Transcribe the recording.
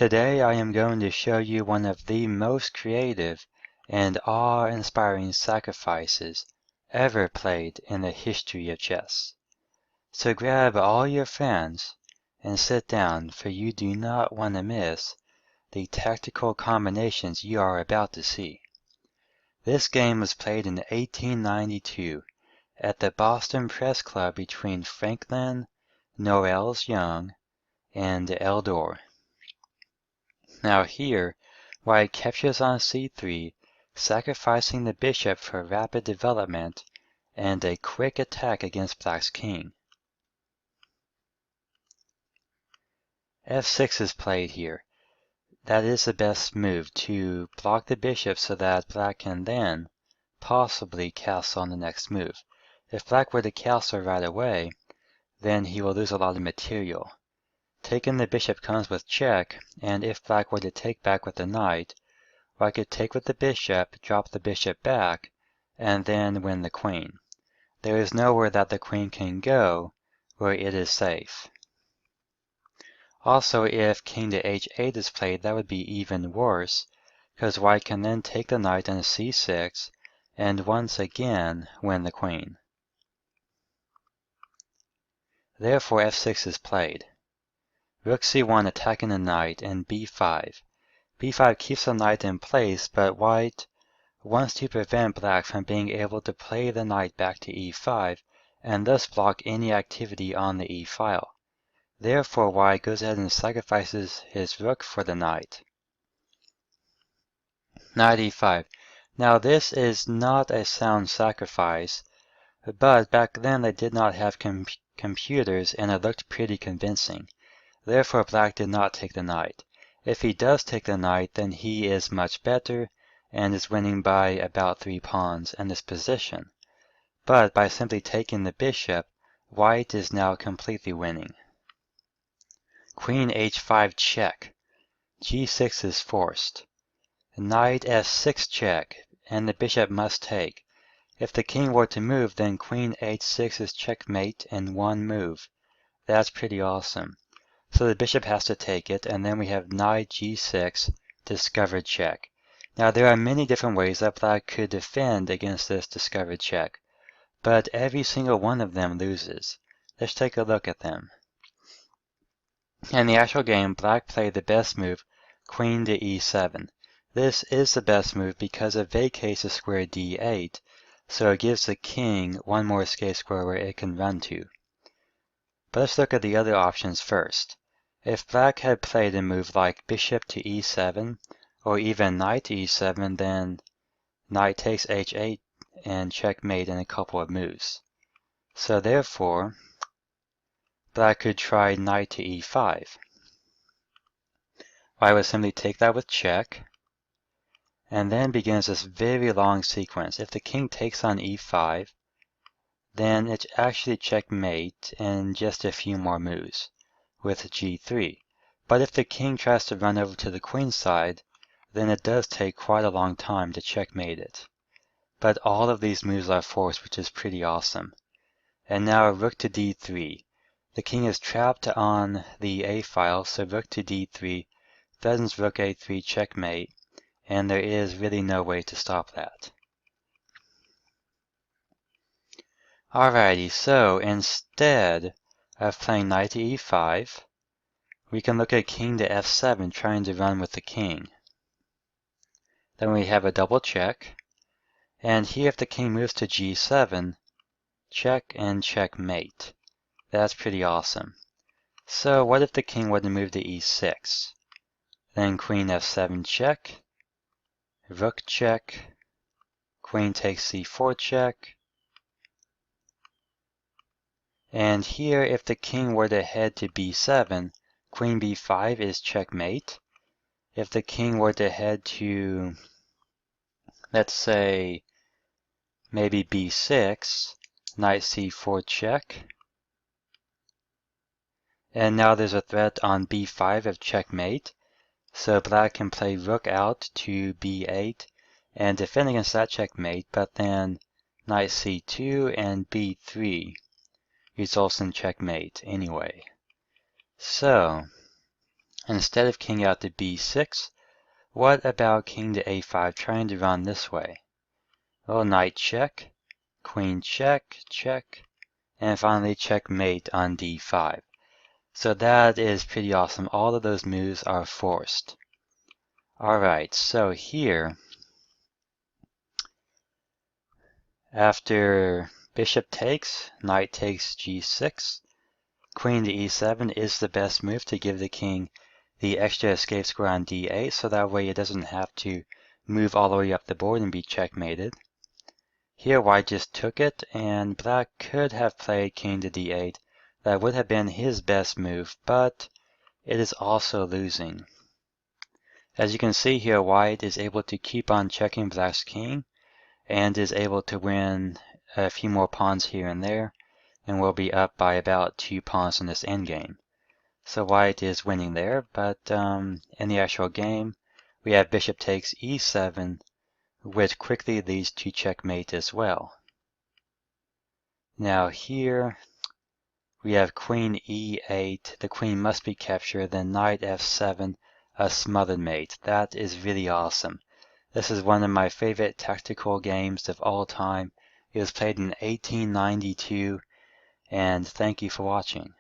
Today I am going to show you one of the most creative and awe-inspiring sacrifices ever played in the history of chess. So grab all your friends and sit down, for you do not want to miss the tactical combinations you are about to see. This game was played in 1892 at the Boston Press Club between Franklin, Knowles Young, and Dore. Now here, white captures on c3, sacrificing the bishop for rapid development and a quick attack against black's king. f6 is played here. That is the best move, to block the bishop so that black can then possibly castle on the next move. If black were to castle right away, then he will lose a lot of material. Taking the bishop comes with check, and if black were to take back with the knight, white could take with the bishop, drop the bishop back, and then win the queen. There is nowhere that the queen can go where it is safe. Also, if king to h8 is played, that would be even worse, because white can then take the knight on c6, and once again win the queen. Therefore f6 is played. Rook c1 attacking the knight, and b5. b5 keeps the knight in place, but white wants to prevent black from being able to play the knight back to e5, and thus block any activity on the e file. Therefore, white goes ahead and sacrifices his rook for the knight. Knight e5. Now this is not a sound sacrifice, but back then they did not have computers, and it looked pretty convincing. Therefore, black did not take the knight. If he does take the knight, then he is much better and is winning by about 3 pawns in this position. But by simply taking the bishop, white is now completely winning. Queen h5 check. g6 is forced. Knight f6 check, and the bishop must take. If the king were to move, then queen h6 is checkmate in one move. That's pretty awesome. So the bishop has to take it, and then we have knight g6, discovered check. Now there are many different ways that black could defend against this discovered check, but every single one of them loses. Let's take a look at them. In the actual game, black played the best move, queen to e7. This is the best move because it vacates the square d8, so it gives the king one more escape square where it can run to. But let's look at the other options first. If black had played a move like bishop to e7, or even knight to e7, then knight takes h8 and checkmate in a couple of moves. So therefore, black could try knight to e5. White would simply take that with check, and then begins this very long sequence. If the king takes on e5, then it's actually checkmate in just a few more moves with g3. But if the king tries to run over to the queen side, then it does take quite a long time to checkmate it. But all of these moves are forced, which is pretty awesome. And now rook to d3. The king is trapped on the a file, so rook to d3 threatens rook a3 checkmate, and there is really no way to stop that. Alrighty, so instead of playing knight to e5, we can look at king to f7, trying to run with the king. Then we have a double check, and here if the king moves to g7, check and checkmate. That's pretty awesome. So what if the king were to move to e6? Then queen f7 check, rook check, queen takes c4 check, and here if the king were to head to b7, queen b5 is checkmate. If the king were to head to, let's say, maybe b6, knight c4 check, and now there's a threat on b5 of checkmate, so black can play rook out to b8 and defend against that checkmate, but then knight c2 and b3 results in checkmate anyway. So Instead of king out to b6, what about king to a5 trying to run this way? Well, knight check, queen check, check, and finally checkmate on d5. So that is pretty awesome. All of those moves are forced. Alright, so here, after bishop takes, knight takes g6, queen to e7 is the best move to give the king the extra escape square on d8, so that way it doesn't have to move all the way up the board and be checkmated. Here white just took it, and black could have played king to d8. That would have been his best move, but it is also losing. As you can see here, white is able to keep on checking black's king, and is able to win a few more pawns here and there, and will be up by about 2 pawns in this endgame. So white is winning there, but in the actual game, we have bishop takes e7, which quickly leads to checkmate as well. Now here, we have queen e8, the queen must be captured, then knight f7, a smothered mate. That is really awesome. This is one of my favorite tactical games of all time. It was played in 1892, and thank you for watching.